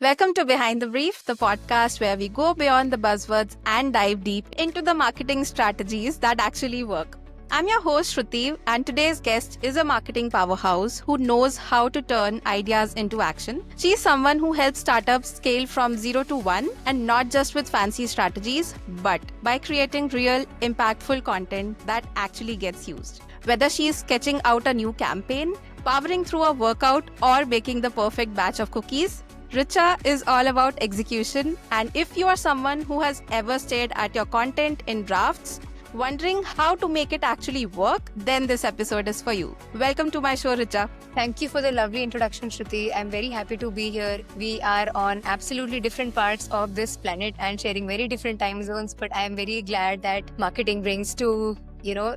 Welcome to Behind the Brief, the podcast where we go beyond the buzzwords and dive deep into the marketing strategies that actually work. I'm your host, Shruti, and today's guest is a marketing powerhouse who knows how to turn ideas into action. She's someone who helps startups scale from 0 to 1, and not just with fancy strategies, but by creating real, impactful content that actually gets used. Whether she's sketching out a new campaign, powering through a workout, or baking the perfect batch of cookies, Richa is all about execution, and if you are someone who has ever stared at your content in drafts, wondering how to make it actually work, then this episode is for you. Welcome to my show, Richa. Thank you for the lovely introduction, Shruti. I'm very happy to be here. We are on absolutely different parts of this planet and sharing very different time zones, but I am very glad that marketing brings two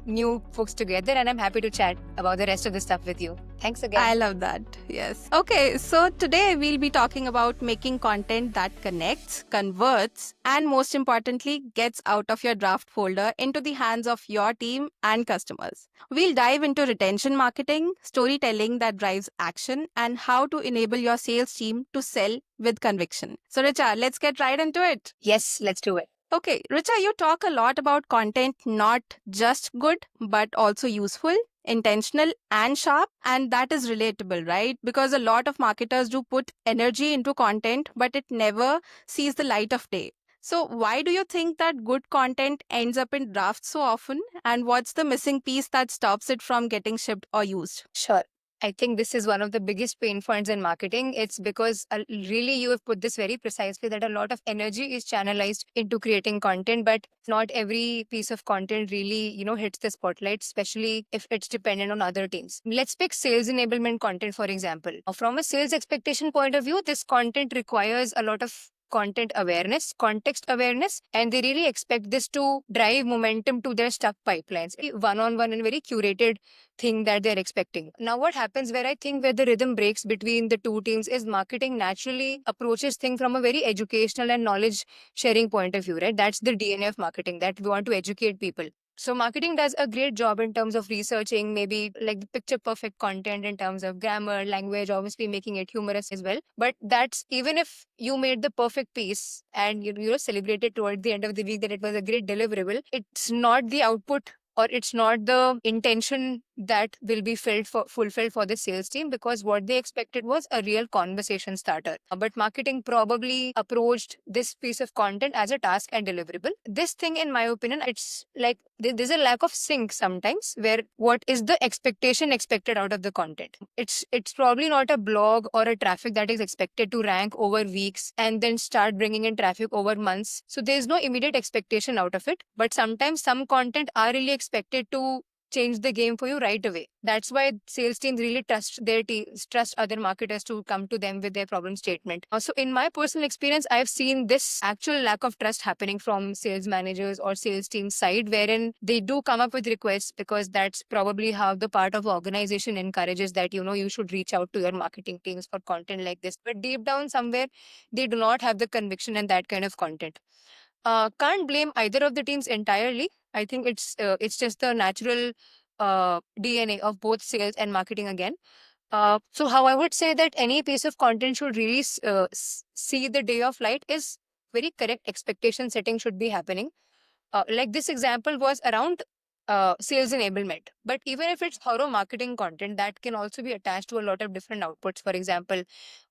new folks together, and I'm happy to chat about the rest of the stuff with you. Thanks again. I love that. Yes. Okay, so today we'll be talking about making content that connects, converts, and most importantly, gets out of your draft folder into the hands of your team and customers. We'll dive into retention marketing, storytelling that drives action, and how to enable your sales team to sell with conviction. So, Richa, let's get right into it. Yes, let's do it. Okay, Richa, you talk a lot about content not just good, but also useful, intentional, and sharp. And that is relatable, right? Because a lot of marketers do put energy into content, but it never sees the light of day. So, why do you think that good content ends up in drafts so often? And what's the missing piece that stops it from getting shipped or used? Sure. I think this is one of the biggest pain points in marketing. It's because really you have put this very precisely that a lot of energy is channelized into creating content, but not every piece of content really, hits the spotlight, especially if it's dependent on other teams. Let's pick sales enablement content, for example. From a sales expectation point of view, this content requires a lot of content awareness, context awareness, and they really expect this to drive momentum to their stuck pipelines. One-on-one and very curated thing that they're expecting. Now, what happens where I think where the rhythm breaks between the two teams is marketing naturally approaches things from a very educational and knowledge sharing point of view, right? That's the DNA of marketing, that we want to educate people. So marketing does a great job in terms of researching, maybe like the picture perfect content in terms of grammar, language, obviously making it humorous as well. But that's even if you made the perfect piece and you celebrated toward the end of the week that it was a great deliverable, it's not the output or it's not the intention that will be fulfilled for the sales team, because what they expected was a real conversation starter. But marketing probably approached this piece of content as a task and deliverable. This thing, in my opinion, it's like there's a lack of sync sometimes where what is the expectation expected out of the content. It's probably not a blog or a traffic that is expected to rank over weeks and then start bringing in traffic over months. So there's no immediate expectation out of it. But sometimes some content are really expected to change the game for you right away. That's why sales teams really trust other marketers to come to them with their problem statement. Also, in my personal experience, I've seen this actual lack of trust happening from sales managers or sales team side, wherein they do come up with requests because that's probably how the part of organization encourages that, you should reach out to your marketing teams for content like this. But deep down somewhere, they do not have the conviction in that kind of content. Can't blame either of the teams entirely. I think it's just the natural DNA of both sales and marketing again. So how I would say that any piece of content should really see the day of light is very correct expectation setting should be happening. Like this example was around sales enablement. But even if it's thorough marketing content, that can also be attached to a lot of different outputs. For example,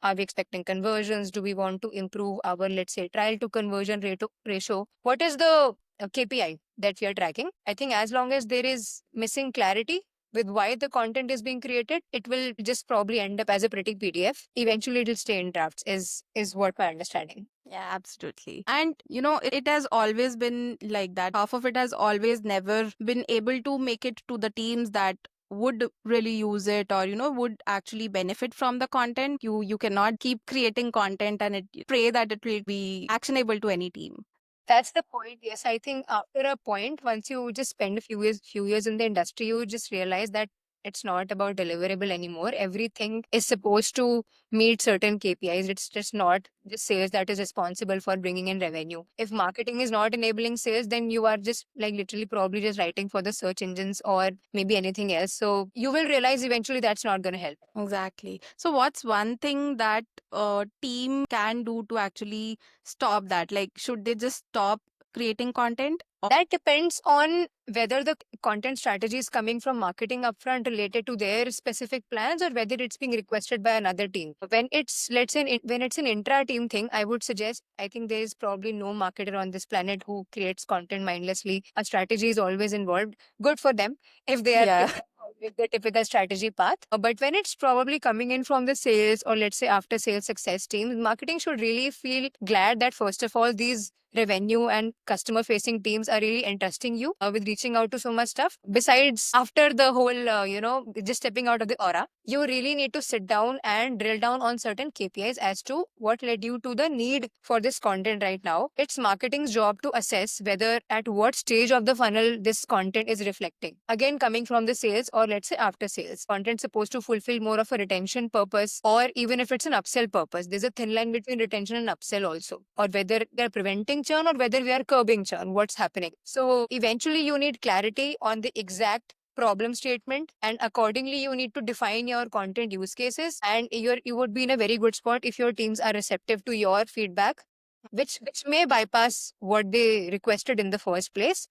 are we expecting conversions? Do we want to improve our, let's say, trial to conversion ratio? What is the KPI that we are tracking? I think as long as there is missing clarity with why the content is being created, it will just probably end up as a pretty PDF. Eventually, it'll stay in drafts, is what my understanding. Yeah, absolutely. And it has always been like that. Half of it has always never been able to make it to the teams that would really use it or would actually benefit from the content. You cannot keep creating content and pray that it will be actionable to any team. That's the point. Yes, I think after a point, once you just spend a few years in the industry, you just realize that It's not about deliverable anymore. Everything is supposed to meet certain KPIs. It's just not just sales that is responsible for bringing in revenue. If marketing is not enabling sales, then you are just like literally probably just writing for the search engines or maybe anything else. So you will realize eventually that's not going to help. Exactly. So, what's one thing that a team can do to actually stop that? Like, should they just stop creating content? That depends on whether the content strategy is coming from marketing upfront related to their specific plans or whether it's being requested by another team. When it's, let's say, when it's an intra team thing, I would suggest, I think there is probably no marketer on this planet who creates content mindlessly. A strategy is always involved. Good for them if they are Yeah. with the typical strategy path. But when it's probably coming in from the sales or let's say after sales success team, marketing should really feel glad that first of all, these revenue and customer facing teams are really entrusting you with reaching out to so much stuff. Besides, after the whole, just stepping out of the aura, you really need to sit down and drill down on certain KPIs as to what led you to the need for this content right now. It's marketing's job to assess whether at what stage of the funnel this content is reflecting. Again, coming from the sales or let's say after sales, content supposed to fulfill more of a retention purpose or even if it's an upsell purpose. There's a thin line between retention and upsell also, or whether they're preventing churn or whether we are curbing churn, what's happening. So eventually you need clarity on the exact problem statement and accordingly you need to define your content use cases and you would be in a very good spot if your teams are receptive to your feedback, which may bypass what they requested in the first place.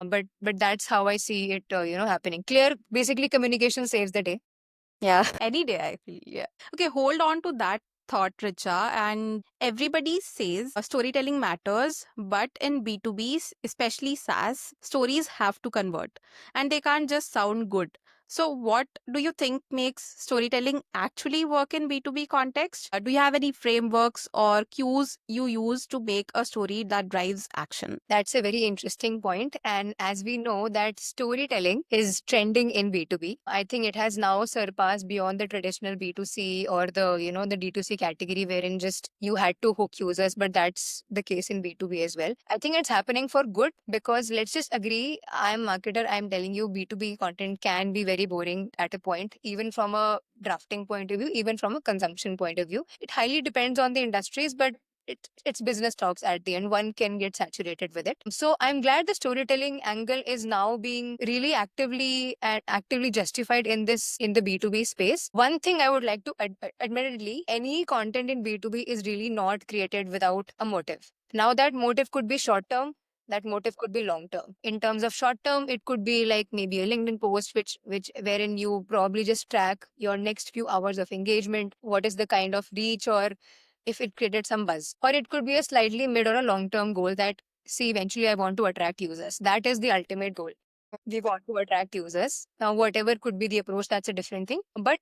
But that's how I see it happening. Clear, basically communication saves the day. Yeah, any day I feel. Yeah. Okay, hold on to that thought, Richa. And everybody says storytelling matters, but in B2Bs, especially SaaS, stories have to convert and they can't just sound good. So, what do you think makes storytelling actually work in B2B context? Do you have any frameworks or cues you use to make a story that drives action? That's a very interesting point. And as we know that storytelling is trending in B2B, I think it has now surpassed beyond the traditional B2C or the D2C category wherein just you had to hook users, but that's the case in B2B as well. I think it's happening for good because let's just agree, I'm a marketer, I'm telling you B2B content can be very boring at a point, even from a drafting point of view, even from a consumption point of view. It highly depends on the industries, but it's business talks at the end. One can get saturated with it. So I'm glad the storytelling angle is now being really actively justified in the B2B space. One thing I would like to admittedly, any content in B2B is really not created without a motive. Now that motive could be short term, that motive could be long term. In terms of short term, it could be like maybe a LinkedIn post which wherein you probably just track your next few hours of engagement, what is the kind of reach or if it created some buzz. Or it could be a slightly mid or a long term goal that, see, eventually I want to attract users. That is the ultimate goal. We want to attract users. Now, whatever could be the approach, that's a different thing. But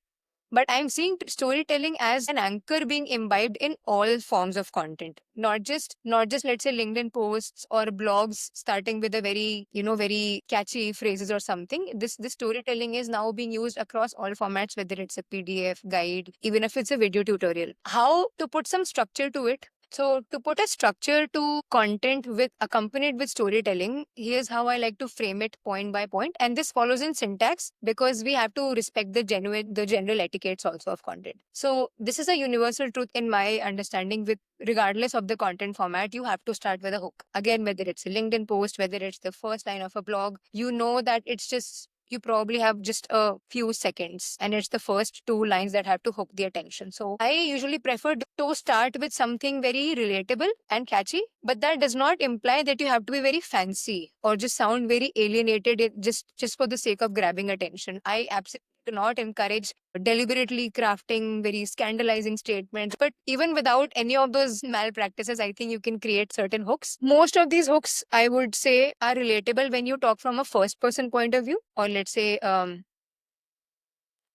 I'm seeing storytelling as an anchor being imbibed in all forms of content, not just let's say LinkedIn posts or blogs starting with a very catchy phrases or something. This storytelling is now being used across all formats, whether it's a PDF guide, even if it's a video tutorial. How to put some structure to it? So to put a structure to content with accompanied with storytelling, here's how I like to frame it point by point. And this follows in syntax because we have to respect the general etiquettes also of content. So this is a universal truth in my understanding with regardless of the content format, you have to start with a hook. Again, whether it's a LinkedIn post, whether it's the first line of a blog, you know that it's just you probably have just a few seconds and it's the first two lines that have to hook the attention. So I usually prefer to start with something very relatable and catchy, but that does not imply that you have to be very fancy or just sound very alienated just for the sake of grabbing attention. I absolutely do not encourage deliberately crafting very scandalizing statements. But even without any of those malpractices, I think you can create certain hooks. Most of these hooks, I would say, are relatable when you talk from a first person point of view, or let's say,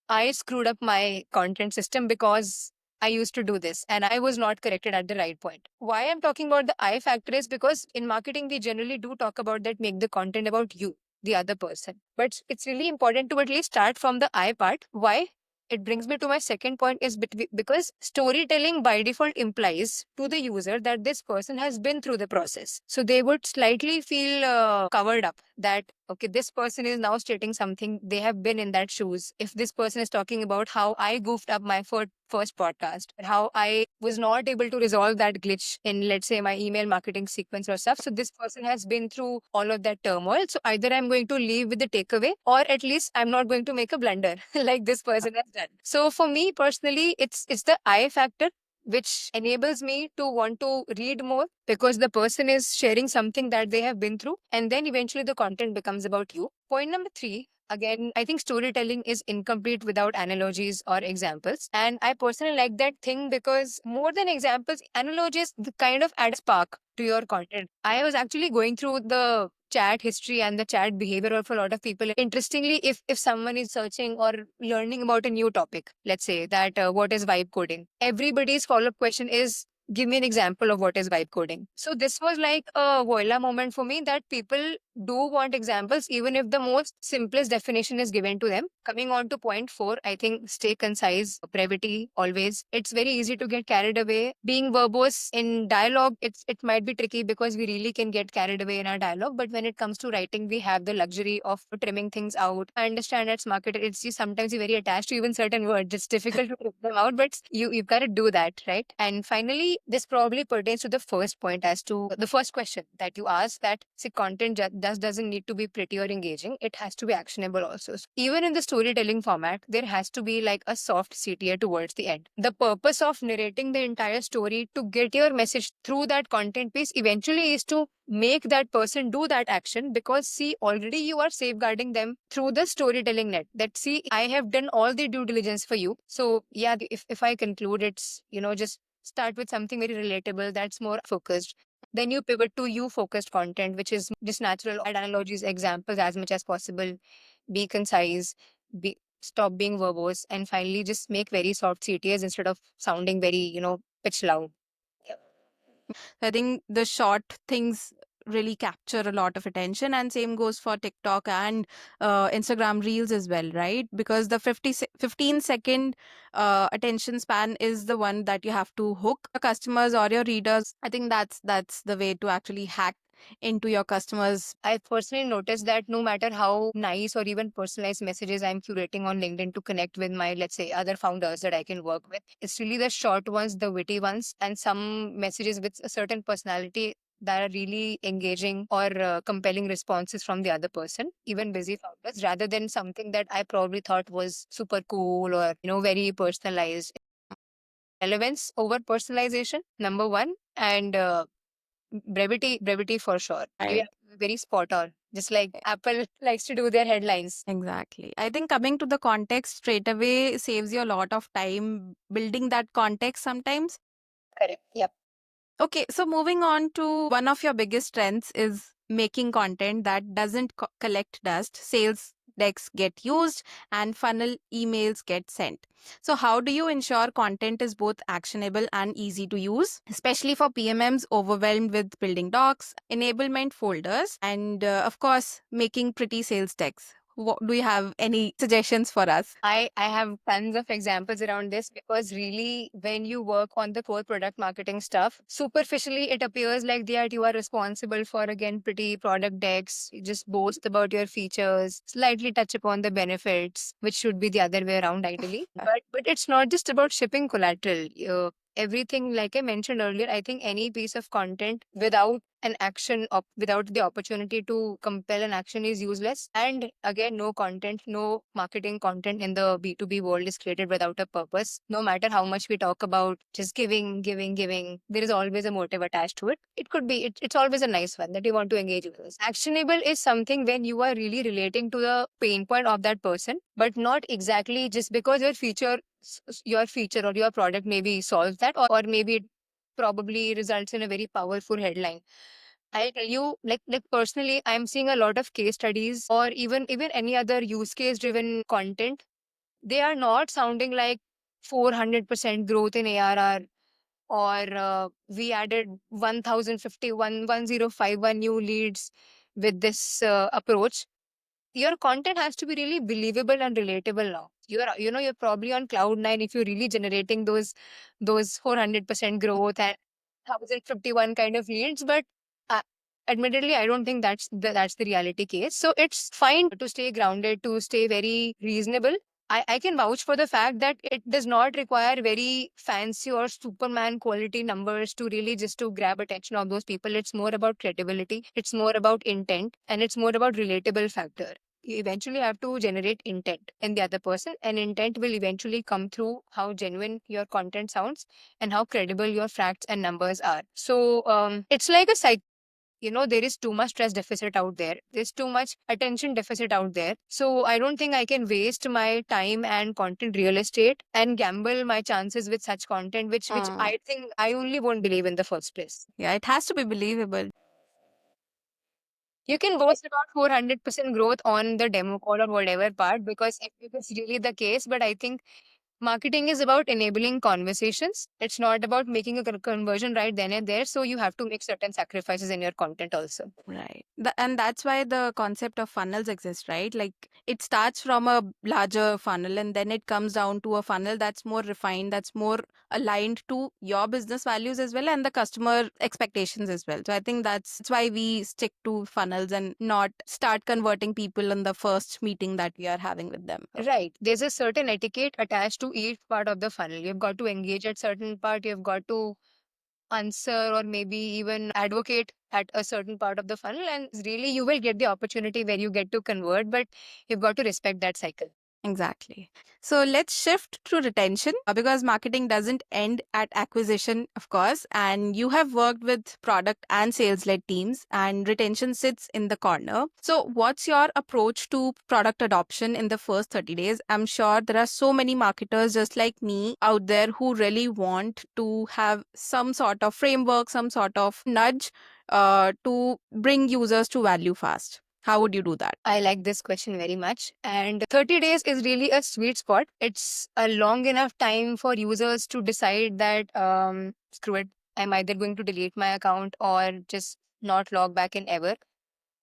I screwed up my content system because I used to do this and I was not corrected at the right point. Why I'm talking about the I factor is because in marketing, we generally do talk about that, make the content about you, the other person. But it's really important to at least start from the I part. Why? It brings me to my second point is because storytelling by default implies to the user that this person has been through the process. So they would slightly feel covered up. that, okay, this person is now stating something, they have been in that shoes. If this person is talking about how I goofed up my first podcast, how I was not able to resolve that glitch in, let's say, my email marketing sequence or stuff. So this person has been through all of that turmoil. So either I'm going to leave with the takeaway, or at least I'm not going to make a blunder like this person has done. So for me personally, it's the I factor which enables me to want to read more, because the person is sharing something that they have been through, and then eventually the content becomes about you. Point number 3, again, I think storytelling is incomplete without analogies or examples, and I personally like that thing, because more than examples, analogies kind of add spark to your content. I was actually going through the chat history and the chat behavior of a lot of people. Interestingly, if someone is searching or learning about a new topic, let's say that what is vibe coding, everybody's follow-up question is, give me an example of what is vibe coding. So this was like a voila moment for me, that people do want examples even if the most simplest definition is given to them. Coming on to point 4, I think stay concise, brevity always. It's very easy to get carried away. Being verbose in dialogue, it might be tricky because we really can get carried away in our dialogue. But when it comes to writing, we have the luxury of trimming things out. I understand as marketer, it's just sometimes you're very attached to even certain words. It's difficult to trim them out, but you've got to do that, right? And finally, this probably pertains to the first point, as to the first question that you asked, that see, content doesn't need to be pretty or engaging. It has to be actionable also. So even in the storytelling format, there has to be like a soft CTA towards the end. The purpose of narrating the entire story to get your message through that content piece eventually is to make that person do that action, because see, already you are safeguarding them through the storytelling net, that see, I have done all the due diligence for you. So yeah, if I conclude, it's, just start with something very relatable that's more focused. Then you pivot to you focused content, which is just natural. Add analogies, examples as much as possible. Be concise. Stop being verbose. And finally, just make very soft CTAs instead of sounding very, pitch loud. Yep. I think the short things really capture a lot of attention, and same goes for TikTok and Instagram Reels as well, right? Because the 15-second attention span is the one that you have to hook your customers or your readers. I think that's the way to actually hack into your customers. I personally noticed that no matter how nice or even personalized messages I'm curating on LinkedIn to connect with my, let's say, other founders that I can work with, it's really the short ones, the witty ones, and some messages with a certain personality that are really engaging or compelling responses from the other person, even busy founders, rather than something that I probably thought was super cool or, very personalized. Relevance over personalization, number one, and brevity for sure. Yeah, Right. very spot on. Just like Apple likes to do their headlines. Exactly. I think coming to the context straight away saves you a lot of time building that context sometimes. Correct. Yep. Okay, so moving on to one of your biggest strengths is making content that doesn't collect dust. Sales decks get used and funnel emails get sent. So, how do you ensure content is both actionable and easy to use, especially for PMMs overwhelmed with building docs, enablement folders, and of course, making pretty sales decks? Do you have any suggestions for us? I have tons of examples around this, because really when you work on the core product marketing stuff, superficially it appears like that you are responsible for, again, pretty product decks. You just boast about your features, slightly touch upon the benefits, which should be the other way around ideally. But it's not just about shipping collateral. Everything, like I mentioned earlier, I think any piece of content without an action without the opportunity to compel an action is useless. And again, no content, no marketing content in the B2B world is created without a purpose. No matter how much we talk about just giving, there is always a motive attached to it. It could be, it's always a nice one that you want to engage with us. Actionable is something when you are really relating to the pain point of that person, but not exactly just because your feature or your product maybe solves that, or maybe it probably results in a very powerful headline. I tell you, like personally, I'm seeing a lot of case studies, or even any other use case driven content. They are not sounding like 400% growth in ARR, or we added 1051 new leads with this approach. Your content has to be really believable and relatable now. You're probably on cloud nine if you're really generating those 400% growth and 1051 kind of leads, but admittedly, I don't think that's the reality case. So it's fine to stay grounded, to stay very reasonable. I can vouch for the fact that it does not require very fancy or Superman quality numbers to really just to grab attention of those people. It's more about credibility, it's more about intent, and it's more about relatable factor. You eventually have to generate intent in the other person, and intent will eventually come through how genuine your content sounds and how credible your facts and numbers are. So it's like a cycle. There is too much stress deficit out there, there's too much attention deficit out there, so I don't think I can waste my time and content real estate and gamble my chances with such content which I think I only won't believe in the first place. Yeah, it has to be believable. You can boast about 400% growth on the demo call or whatever part, because if it's really the case, but I think marketing is about enabling conversations. It's not about making a conversion right then and there. So you have to make certain sacrifices in your content also. Right. And that's why the concept of funnels exists, right? Like it starts from a larger funnel and then it comes down to a funnel that's more refined, that's more aligned to your business values as well and the customer expectations as well. So I think that's why we stick to funnels and not start converting people in the first meeting that we are having with them. Right. There's a certain etiquette attached to each part of the funnel. You've got to engage at certain part. You've got to answer or maybe even advocate at a certain part of the funnel. And really, you will get the opportunity where you get to convert, but you've got to respect that cycle. Exactly. So let's shift to retention because marketing doesn't end at acquisition, of course. And you have worked with product and sales led teams, and retention sits in the corner. So, what's your approach to product adoption in the first 30 days? I'm sure there are so many marketers just like me out there who really want to have some sort of framework, some sort of nudge to bring users to value fast. How would you do that? I like this question very much. And 30 days is really a sweet spot. It's a long enough time for users to decide that, screw it, I'm either going to delete my account or just not log back in ever,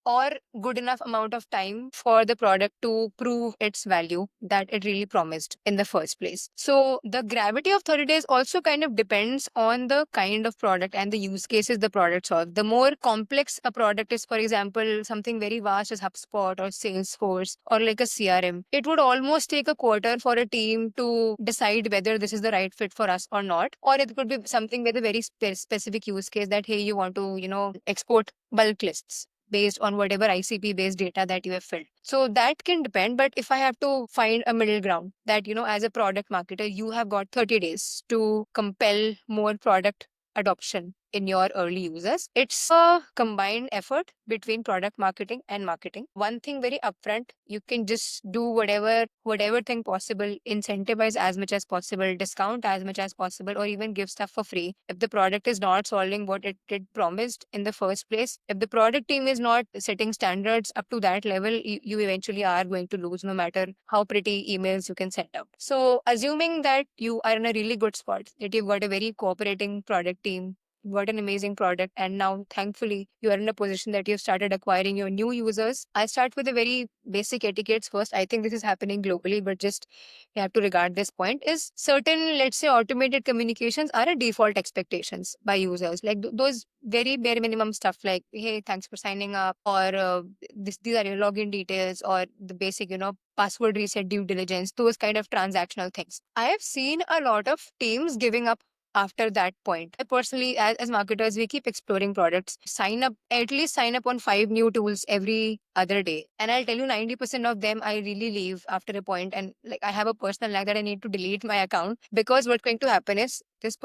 or good enough amount of time for the product to prove its value that it really promised in the first place. So the gravity of 30 days also kind of depends on the kind of product and the use cases the product solves. The more complex a product is, for example, something very vast as HubSpot or Salesforce or like a CRM, it would almost take a quarter for a team to decide whether this is the right fit for us or not. Or it could be something with a very specific use case that, hey, you want to, export bulk lists based on whatever ICP based data that you have filled. So that can depend. But if I have to find a middle ground that, as a product marketer, you have got 30 days to compel more product adoption in your early users. It's a combined effort between product marketing and marketing. One thing very upfront, you can just do whatever thing possible, incentivize as much as possible, discount as much as possible, or even give stuff for free. If the product is not solving what it promised in the first place, if the product team is not setting standards up to that level, you eventually are going to lose no matter how pretty emails you can send out. So assuming that you are in a really good spot, that you've got a very cooperating product team, what an amazing product, and now thankfully you are in a position that you've started acquiring your new users. I start with a very basic etiquettes first. I think this is happening globally, but just you have to regard this point is certain, let's say, automated communications are a default expectations by users, like those very bare minimum stuff like, hey, thanks for signing up, or these are your login details, or the basic, password reset due diligence, those kind of transactional things. I have seen a lot of teams giving up after that point. I personally, as marketers, we keep exploring products. At least sign up on 5 new tools every other day. And I'll tell you, 90% of them, I really leave after a point. And like, I have a personal lag that I need to delete my account, because what's going to happen is this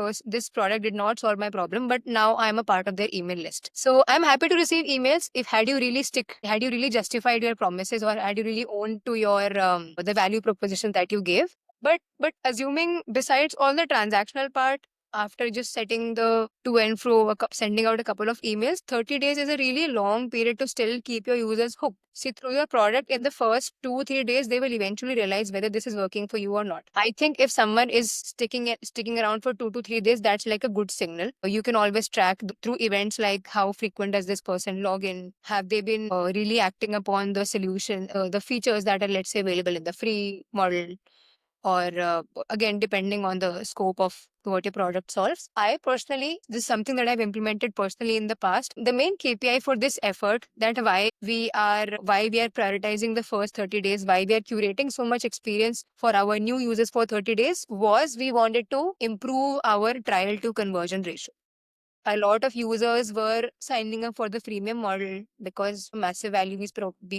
product did not solve my problem, but now I'm a part of their email list. So I'm happy to receive emails if had you really justified your promises, or had you really owned to your the value proposition that you gave. But assuming besides all the transactional part, after just setting the to and fro, sending out a couple of emails, 30 days is a really long period to still keep your users hooked. See, through your product in the first 2-3 days, they will eventually realize whether this is working for you or not. I think if someone is sticking around for 2 to 3 days, that's like a good signal. You can always track through events like how frequent does this person log in? Have they been really acting upon the solution, the features that are, let's say, available in the free model? or again, depending on the scope of what your product solves. I personally, this is something that I've implemented personally in the past. The main KPI for this effort, that why we are prioritizing the first 30 days, why we are curating so much experience for our new users for 30 days, was we wanted to improve our trial to conversion ratio. A lot of users were signing up for the freemium model because massive value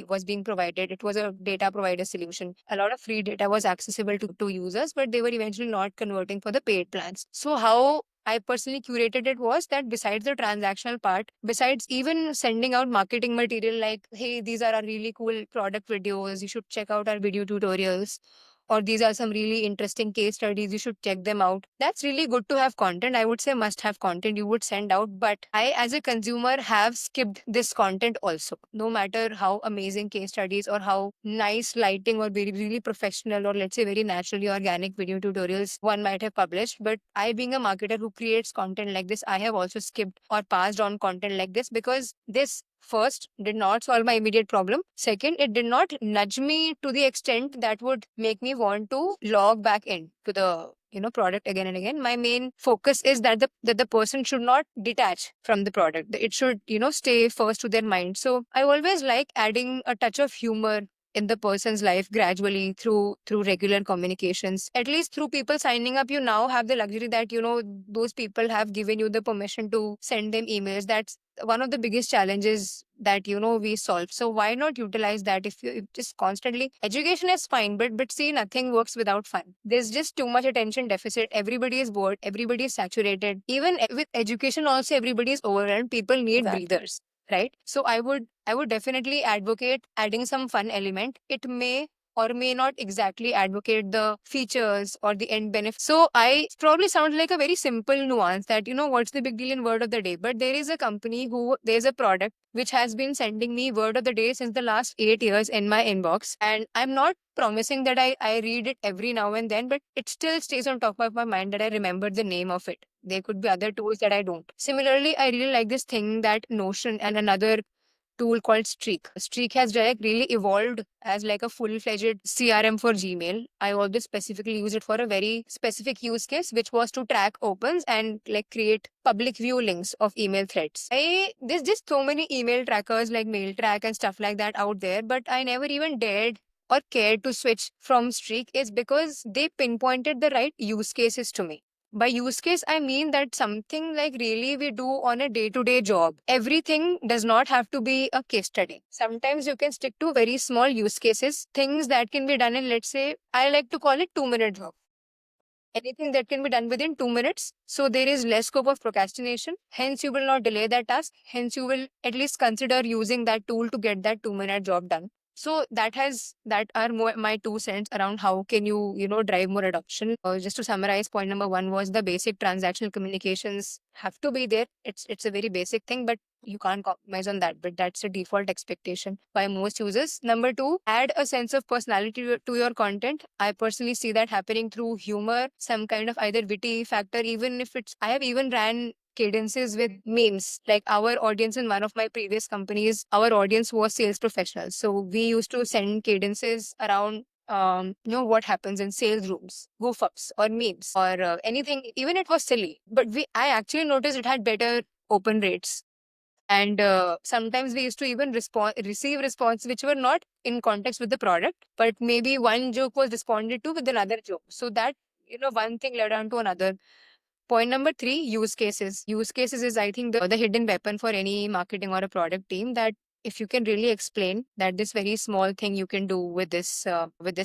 was being provided. It was a data provider solution. A lot of free data was accessible to users, but they were eventually not converting for the paid plans. So how I personally curated it was that besides the transactional part, besides even sending out marketing material like, hey, these are our really cool product videos, you should check out our video tutorials, or these are some really interesting case studies, you should check them out. That's really good to have content. I would say must have content you would send out, but I as a consumer have skipped this content also. No matter how amazing case studies or how nice lighting or very really professional or let's say very naturally organic video tutorials one might have published, but I being a marketer who creates content like this, I have also skipped or passed on content like this because this first did not solve my immediate problem. Second, it did not nudge me to the extent that would make me want to log back in to the product again and again. My main focus is that the person should not detach from the product. It should stay first to their mind. So I always like adding a touch of humor in the person's life gradually through regular communications, at least through people signing up. You now have the luxury that those people have given you the permission to send them emails. That's one of the biggest challenges that we solve. So why not utilize that? If just constantly education is fine, but see, nothing works without fun. There's just too much attention deficit. Everybody is bored, everybody is saturated. Even with education also, everybody is overwhelmed. People need Exactly. breathers, right? So I would definitely advocate adding some fun element. It may or may not exactly advocate the features or the end benefit. So I probably sound like a very simple nuance that, what's the big deal in word of the day? But there is a company there's a product which has been sending me word of the day since the last 8 years in my inbox. And I'm not promising that I read it every now and then, but it still stays on top of my mind that I remember the name of it. There could be other tools that I don't. Similarly, I really like this thing that Notion and another tool called Streak. Streak has really evolved as like a full-fledged CRM for Gmail. I always specifically use it for a very specific use case, which was to track opens and like create public view links of email threads. There's just so many email trackers like MailTrack and stuff like that out there, but I never even dared or cared to switch from Streak is because they pinpointed the right use cases to me. By use case, I mean that something like really we do on a day to day job. Everything does not have to be a case study. Sometimes you can stick to very small use cases, things that can be done in, let's say, I like to call it 2 minute job. Anything that can be done within 2 minutes. So there is less scope of procrastination. Hence, you will not delay that task. Hence, you will at least consider using that tool to get that 2 minute job done. So that are my 2 cents around how can you drive more adoption. Just to summarize, point number one was the basic transactional communications have to be there. It's a very basic thing, but you can't compromise on that. But that's a default expectation by most users. Number two, add a sense of personality to your content. I personally see that happening through humor, some kind of either witty factor. Even if I have even ran cadences with memes. Like our audience in one of my previous companies, our audience was sales professionals. So we used to send cadences around what happens in sales rooms, goof ups or memes or anything. Even it was silly, but I actually noticed it had better open rates. And sometimes we used to even receive response which were not in context with the product, but maybe one joke was responded to with another joke. So that one thing led on to another. Point number three, use cases. Use cases is, I think, the hidden weapon for any marketing or a product team. That if you can really explain that this very small thing you can do with this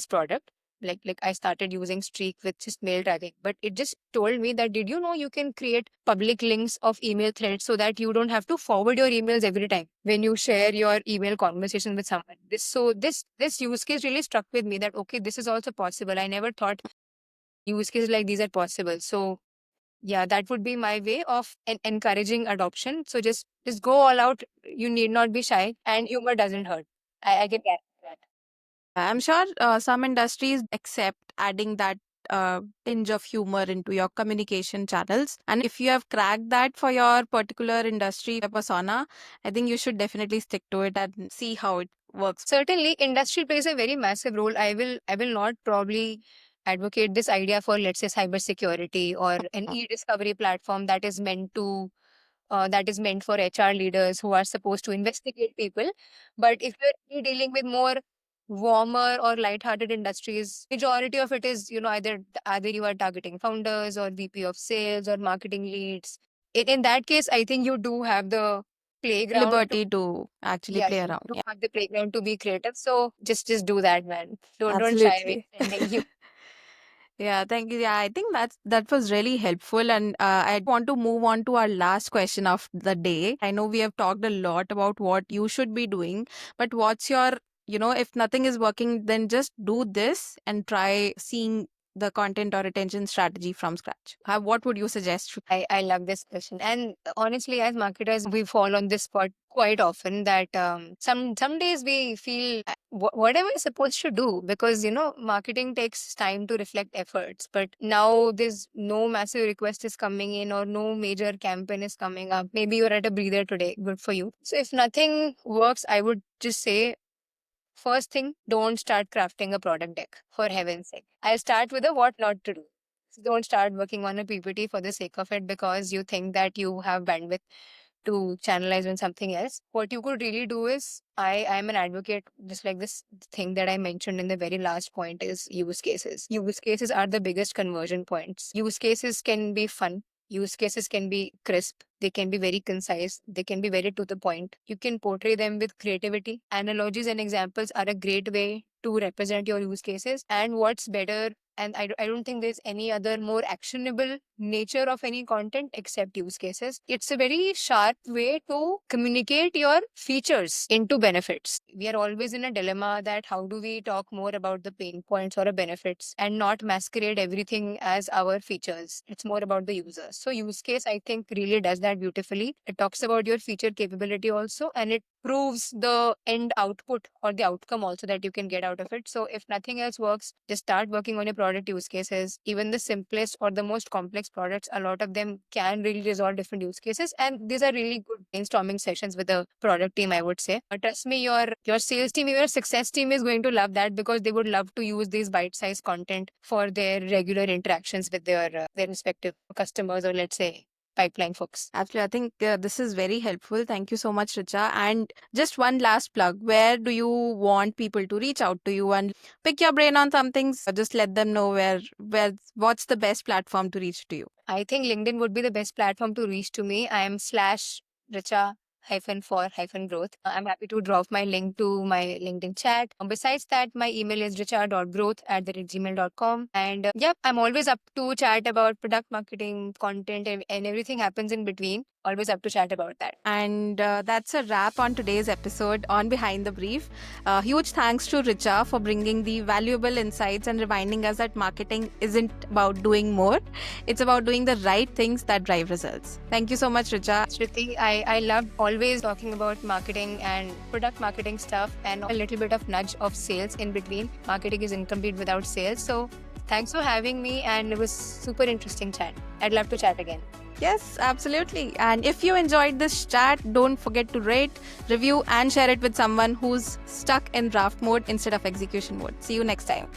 product, like I started using Streak with just mail tracking, but it just told me that did you know you can create public links of email threads so that you don't have to forward your emails every time when you share your email conversation with someone. This use case really struck with me that okay, this is also possible. I never thought use cases like these are possible. So yeah, that would be my way of encouraging adoption. So just go all out. You need not be shy, and humor doesn't hurt. I can get that. I'm sure some industries accept adding that tinge of humor into your communication channels. And if you have cracked that for your particular industry persona, I think you should definitely stick to it and see how it works. Certainly, industry plays a very massive role. I will not probably advocate this idea for, let's say, cybersecurity or an e-discovery platform that is meant for HR leaders who are supposed to investigate people. But if you're really dealing with more warmer or light-hearted industries, majority of it is, either you are targeting founders or VP of sales or marketing leads. In that case, I think you do have the playground Liberty to actually play you around. do Yeah, have the playground to be creative. So just do that, man. Don't shy away absolutely. from sending you. Yeah, thank you. Yeah, I think that was really helpful. And I want to move on to our last question of the day. I know we have talked a lot about what you should be doing, but what's your, if nothing is working, then just do this and try seeing the content or attention strategy from scratch. What would you suggest? I love this question. And honestly, as marketers, we fall on this spot quite often that some days we feel whatever is supposed to do, because marketing takes time to reflect efforts. But now there's no massive request is coming in or no major campaign is coming up. Maybe you're at a breather today. Good for you. So if nothing works, I would just say, first thing, don't start crafting a product deck, for heaven's sake. I start with a what not to do. So don't start working on a PPT for the sake of it because you think that you have bandwidth to channelize on something else. What you could really do is, I'm an advocate, just like this thing that I mentioned in the very last point, is use cases. Use cases are the biggest conversion points. Use cases can be fun. Use cases can be crisp. They can be very concise. They can be very to the point. You can portray them with creativity. Analogies and examples are a great way to represent your use cases. And what's better, and I don't think there's any other more actionable nature of any content except use cases. It's a very sharp way to communicate your features into benefits. We are always in a dilemma that how do we talk more about the pain points or the benefits and not masquerade everything as our features. It's more about the users. So use case, I think, really does that beautifully. It talks about your feature capability also, and it proves the end output or the outcome also that you can get out of it. So if nothing else works, just start working on your product use cases. Even the simplest or the most complex products, a lot of them can really resolve different use cases. And these are really good brainstorming sessions with the product team, I would say. But trust me, your sales team, your success team is going to love that because they would love to use these bite-sized content for their regular interactions with their respective customers, or let's say pipeline folks. Absolutely. I think this is very helpful. Thank you so much, Richa. And just one last plug. Where do you want people to reach out to you and pick your brain on some things? Just let them know what's the best platform to reach to you. I think LinkedIn would be the best platform to reach to me. I am /Richa -for-growth. I'm happy to drop my link to my LinkedIn chat. Besides that, my email is richa.growth@gmail.com. And I'm always up to chat about product marketing, content, and everything happens in between. Always up to chat about that. And that's a wrap on today's episode on Behind the Brief. Huge thanks to Richa for bringing the valuable insights and reminding us that marketing isn't about doing more. It's about doing the right things that drive results. Thank you so much, Richa. Shruti, I love always talking about marketing and product marketing stuff and a little bit of nudge of sales in between. Marketing is incomplete without sales. So thanks for having me, and it was super interesting chat. I'd love to chat again. Yes, absolutely. And if you enjoyed this chat, don't forget to rate, review, and share it with someone who's stuck in draft mode instead of execution mode. See you next time.